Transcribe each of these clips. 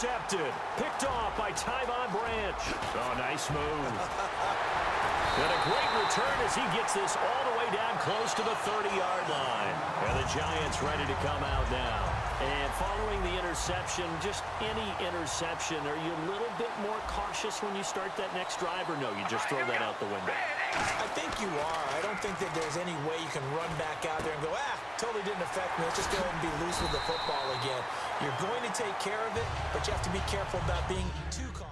intercepted. Picked off by Tyvon Branch. Oh, nice move. And a great return as he gets this all the way down close to the 30-yard line. And the Giants ready to come out now. And following the interception, just any interception, are you a little bit more cautious when you start that next drive, or no, you just throw that out the window? I think you are. I don't think that there's any way you can run back out there and go, totally didn't affect me. Let's just go ahead and be loose with the football again. You're going to take care of it, but you have to be careful about being too cautious.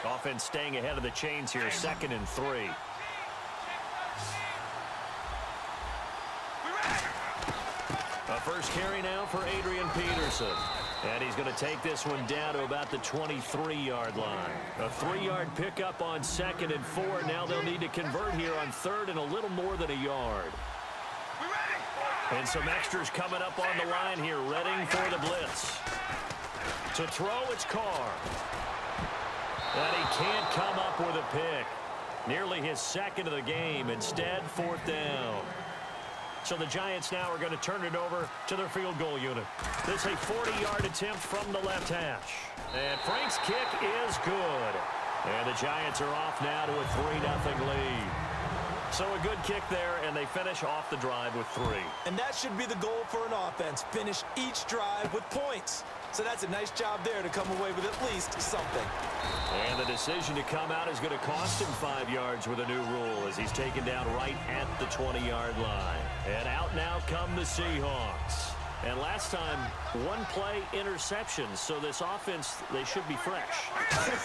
Offense staying ahead of the chains here, 2nd and 3. A first carry now for Adrian Peterson. And he's going to take this one down to about the 23-yard line. A 3-yard pickup on 2nd and 4. Now they'll need to convert here on 3rd and a little more than a yard. And some extras coming up on the line here, readying for the blitz. To throw, it's Carr. And he can't come up with a pick. Nearly his 2nd of the game. Instead, 4th down. So the Giants now are going to turn it over to their field goal unit. This is a 40-yard attempt from the left hash. And Frank's kick is good. And the Giants are off now to a 3-0 lead. So a good kick there, and they finish off the drive with 3. And that should be the goal for an offense. Finish each drive with points. So that's a nice job there to come away with at least something. And the decision to come out is going to cost him 5 yards with a new rule as he's taken down right at the 20-yard line. And out now come the Seahawks. And last time, 1-play interceptions. So this offense, they should be fresh.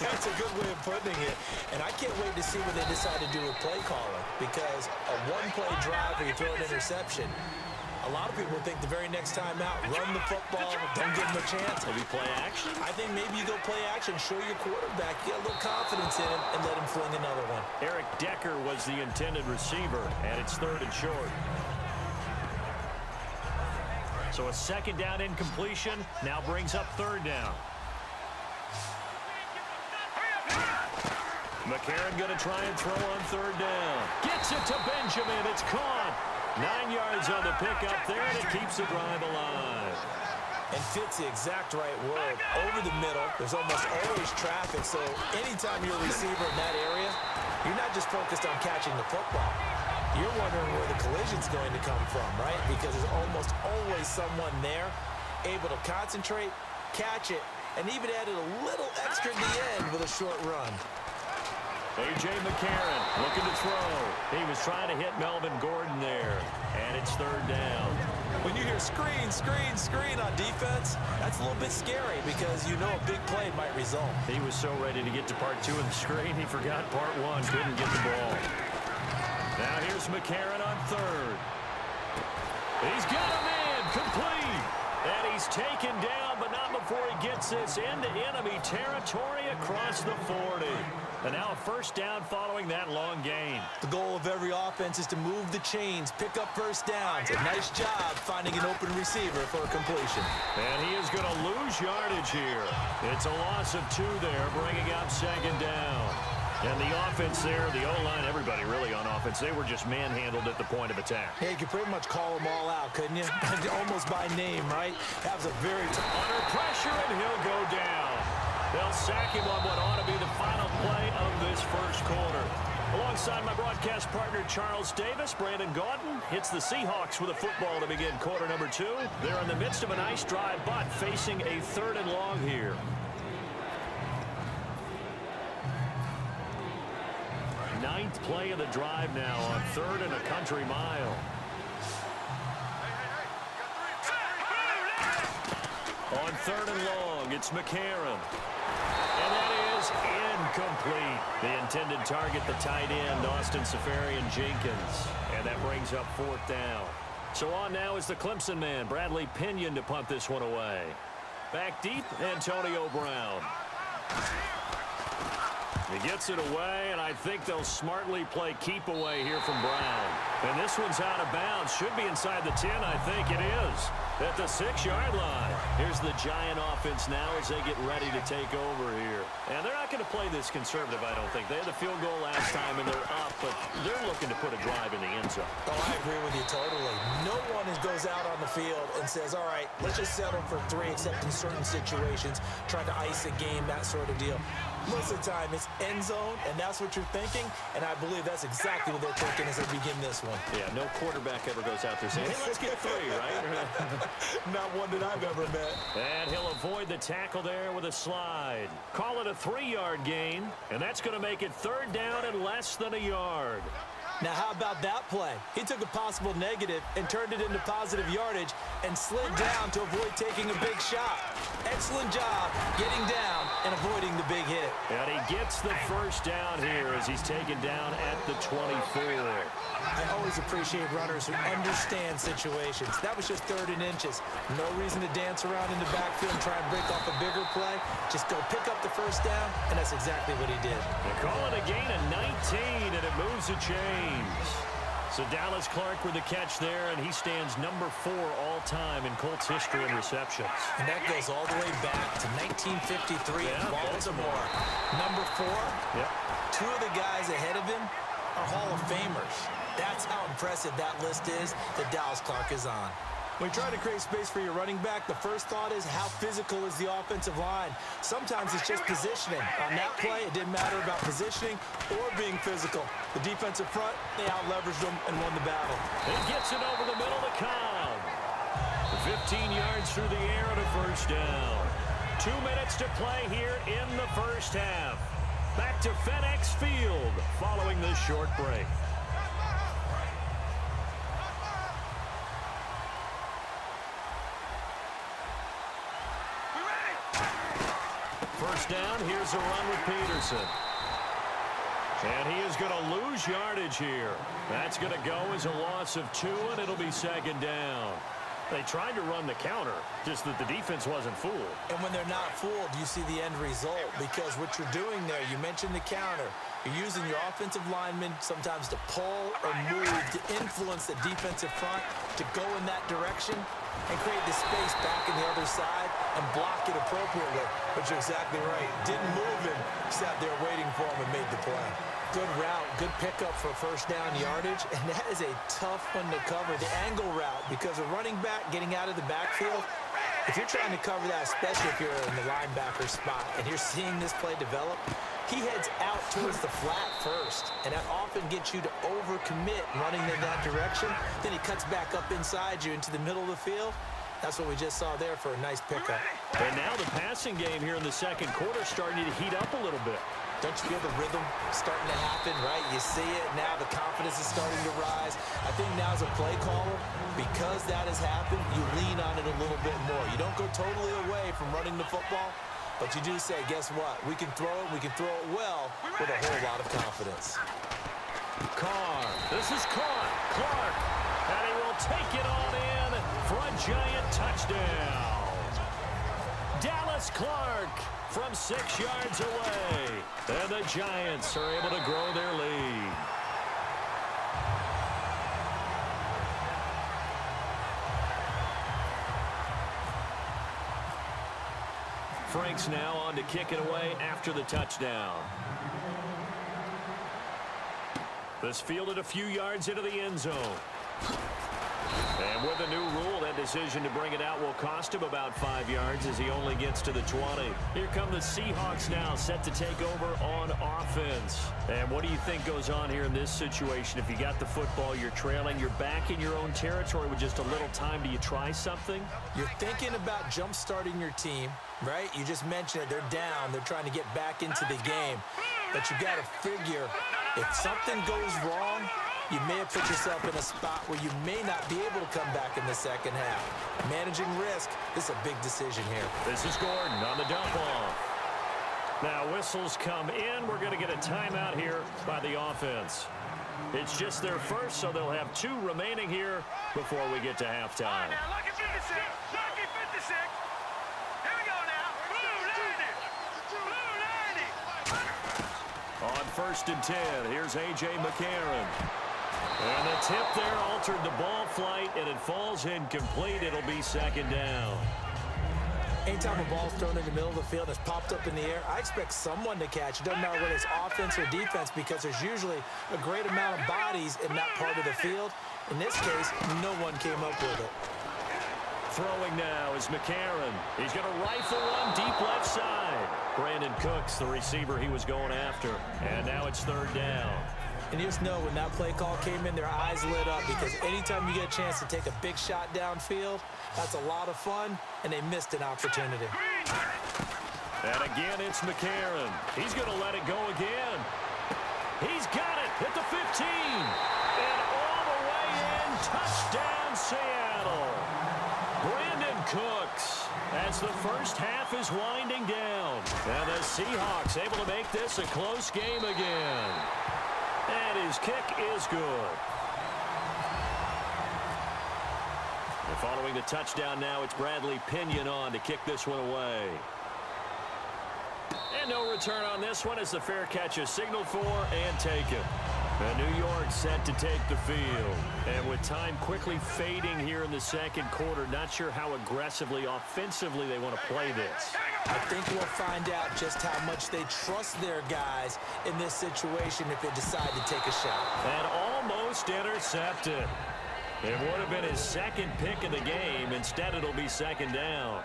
That's a good way of putting it. And I can't wait to see what they decide to do with play calling. Because a 1-play drive where you throw an interception, a lot of people think the very next time out, run the football, don't give him a chance. Maybe play action? I think maybe you go play action, show your quarterback, get a little confidence in him, and let him fling another one. Eric Decker was the intended receiver, and it's 3rd and short. So a 2nd down incompletion now brings up 3rd down. McCarron going to try and throw on 3rd down. Gets it to Benjamin. It's caught. 9 yards on the pickup there, and it keeps the drive alive. And fits the exact right word. Over the middle, there's almost always traffic, so anytime you're a receiver in that area, you're not just focused on catching the football. You're wondering where the collision's going to come from, right? Because there's almost always someone there able to concentrate, catch it, and even added a little extra at the end with a short run. A.J. McCarron looking to throw. He was trying to hit Melvin Gordon there, and it's 3rd down. When you hear screen, screen, screen on defense, that's a little bit scary because you know a big play might result. He was so ready to get to part 2 of the screen, he forgot part 1, couldn't get the ball. Now here's McCarron on 3rd. He's got a man, complete. And he's taken down, but not before he gets this into enemy territory across the 40. And now a 1st down following that long gain. The goal of every offense is to move the chains, pick up 1st downs. A nice job finding an open receiver for a completion. And he is going to lose yardage here. It's a loss of 2 there, bringing up 2nd down. And the offense there, the O-line, everybody really on offense, they were just manhandled at the point of attack. Yeah, you could pretty much call them all out, couldn't you? Almost by name, right? That was a very under pressure, and he'll go down. They'll sack him on what ought to be the final play of this 1st quarter. Alongside my broadcast partner, Charles Davis, Brandon Gaudin hits the Seahawks with a football to begin quarter number 2. They're in the midst of a nice drive, but facing a 3rd and long here. Ninth play of the drive now on 3rd and a country mile. On 3rd and long, long. It's McCarron. And that is incomplete. The intended target, the tight end, Austin Safarian-Jenkins. And that brings up 4th down. So on now is the Clemson man, Bradley Pinion, to punt this one away. Back deep, Antonio Brown. He gets it away, and I think they'll smartly play keep away here from Brown. And this one's out of bounds. Should be inside the 10, I think it is. At the 6-yard line. Here's the Giant offense now as they get ready to take over here. And they're not going to play this conservative, I don't think. They had the field goal last time, and they're up, but they're looking to put a drive in the end zone. Oh, I agree with you totally. No one goes out on the field and says, all right, let's just settle for 3, except in certain situations, trying to ice a game, that sort of deal. Most of the time, it's end zone, and that's what you're thinking, and I believe that's exactly what they're thinking as they begin this one. Yeah, no quarterback ever goes out there saying, hey, let's get 3, right? Not one that I've ever met. And he'll avoid the tackle there with a slide. Call it a 3-yard gain, and that's going to make it 3rd down and less than a yard. Now, how about that play? He took a possible negative and turned it into positive yardage and slid down to avoid taking a big shot. Excellent job getting down and avoiding the big hit. And he gets the 1st down here as he's taken down at the 24. I always appreciate runners who understand situations. That was just 3rd and inches. No reason to dance around in the backfield and try and break off a bigger play. Just go pick up the 1st down, and that's exactly what he did. They call it a gain of 19, and it moves the chains. So Dallas Clark with the catch there, and he stands number 4 all-time in Colts history in receptions. And that goes all the way back to 1953 in Baltimore. Number 4, 2 of the guys ahead of him are Hall of Famers. That's how impressive that list is that Dallas Clark is on. When you try to create space for your running back, the first thought is how physical is the offensive line. Sometimes it's just positioning. On that play, it didn't matter about positioning or being physical. The defensive front, they out-leveraged them and won the battle. He gets it over the middle to Cobb. 15 yards through the air and a 1st down. 2 minutes to play here in the 1st half. Back to FedEx Field following this short break. First down, here's a run with Peterson. And he is going to lose yardage here. That's going to go as a loss of 2, and it'll be 2nd down. They tried to run the counter, just that the defense wasn't fooled. And when they're not fooled, you see the end result, because what you're doing there, you mentioned the counter. You're using your offensive linemen sometimes to pull or move to influence the defensive front to go in that direction and create the space back in the other side and block it appropriately. But you're exactly right. Didn't move him, sat there waiting for him and made the play. Good route, good pickup for 1st down yardage, and that is a tough one to cover. The angle route, because a running back getting out of the backfield, if you're trying to cover that, especially if you're in the linebacker spot and you're seeing this play develop, he heads out towards the flat first, and that often gets you to overcommit running in that direction. Then he cuts back up inside you into the middle of the field. That's what we just saw there for a nice pickup. And now the passing game here in the 2nd quarter starting to heat up a little bit. Don't you feel the rhythm starting to happen, right? You see it now. The confidence is starting to rise. I think now as a play caller, because that has happened, you lean on it a little bit more. You don't go totally away from running the football, but you do say, guess what? We can throw it. We can throw it well with a whole lot of confidence. Carr. This is caught. Clark. And he will take it on in for a Giant touchdown. Dallas Clark from 6 yards away. And the Giants are able to grow their lead. Frank's now on to kick it away after the touchdown. This fielded a few yards into the end zone. And with a new rule, that decision to bring it out will cost him about 5 yards as he only gets to the 20. Here come the Seahawks now, set to take over on offense. And what do you think goes on here in this situation? If you got the football, you're trailing, you're back in your own territory with just a little time. Do you try something? You're thinking about jump-starting your team, right? You just mentioned it. They're down. They're trying to get back into the game. But you got to figure, if something goes wrong, you may have put yourself in a spot where you may not be able to come back in the second half. Managing risk, this is a big decision here. This is Gordon on the dump off. Now whistles come in. We're going to get a timeout here by the offense. It's just their first, so they'll have 2 remaining here before we get to halftime. Now look at 56. Lucky 56. Here we go now. Blue 90. Blue 90. On 1st and 10, here's A.J. McCarron. And the tip there altered the ball flight, and it falls incomplete. It'll be 2nd down. Anytime a ball's thrown in the middle of the field that's popped up in the air, I expect someone to catch. It doesn't matter whether it's offense or defense, because there's usually a great amount of bodies in that part of the field. In this case, no one came up with it. Throwing now is McCarron. He's going to rifle one deep left side. Brandon Cooks, the receiver he was going after. And now it's 3rd down. And you just know when that play call came in, their eyes lit up, because anytime you get a chance to take a big shot downfield, that's a lot of fun, and they missed an opportunity. And again, it's McCarron. He's going to let it go again. He's got it at the 15. And all the way in, touchdown Seattle. Brandon Cooks, as the first half is winding down. And the Seahawks able to make this a close game again. And his kick is good. And following the touchdown now, it's Bradley Pinion on to kick this one away. And no return on this one as the fair catch is signaled for and taken. And New York set to take the field. And with time quickly fading here in the 2nd quarter, not sure how aggressively, offensively they want to play this. I think we'll find out just how much they trust their guys in this situation if they decide to take a shot. And almost intercepted. It would have been his 2nd pick of the game. Instead, it'll be 2nd down.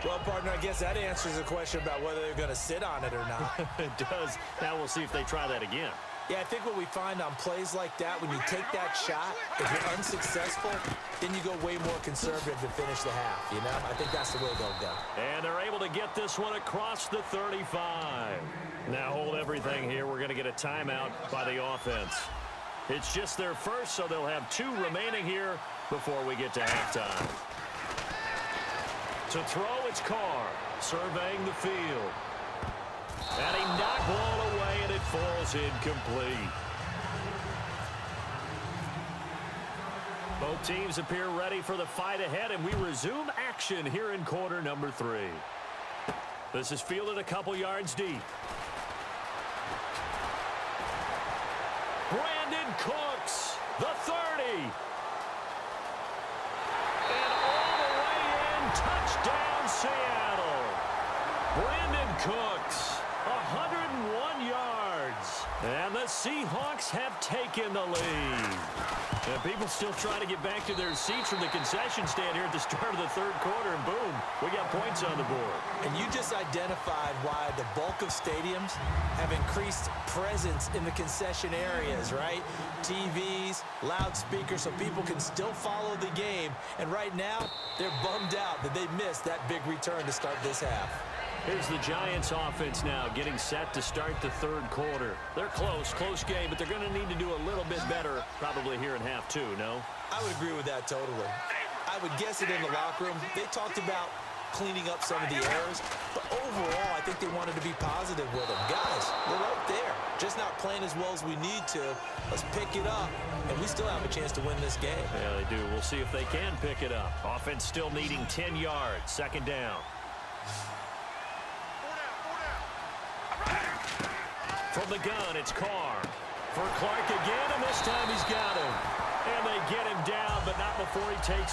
Well, partner, I guess that answers the question about whether they're going to sit on it or not. It does. Now we'll see if they try that again. Yeah, I think what we find on plays like that, when you take that shot, if you're unsuccessful, then you go way more conservative to finish the half, you know? I think that's the way they'll go. And they're able to get this one across the 35. Now hold everything here. We're going to get a timeout by the offense. It's just their first, so they'll have 2 remaining here before we get to halftime. To throw, it's Carr, surveying the field. And he knocked ball away, and it falls incomplete. Both teams appear ready for the fight ahead, and we resume action here in quarter number 3. This is fielded a couple yards deep. Brandon Cooks, the 30. And all the way in, touchdown Seattle. Brandon Cooks, 101 yards. And the Seahawks have taken the lead. And people still trying to get back to their seats from the concession stand here at the start of the 3rd quarter, and boom, we got points on the board. And you just identified why the bulk of stadiums have increased presence in the concession areas, right? TVs, loudspeakers, so people can still follow the game. And right now, they're bummed out that they missed that big return to start this half. Here's the Giants offense now getting set to start the 3rd quarter. They're close game, but they're going to need to do a little bit better probably here in half 2, no? I would agree with that totally. I would guess it in the locker room. They talked about cleaning up some of the errors, but overall, I think they wanted to be positive with them. Guys, we're right there. Just not playing as well as we need to. Let's pick it up, and we still have a chance to win this game. Yeah, they do. We'll see if they can pick it up. Offense still needing 10 yards. 2nd down. From the gun, it's Carr. For Clark again, and this time he's got him. And they get him down, but not before he takes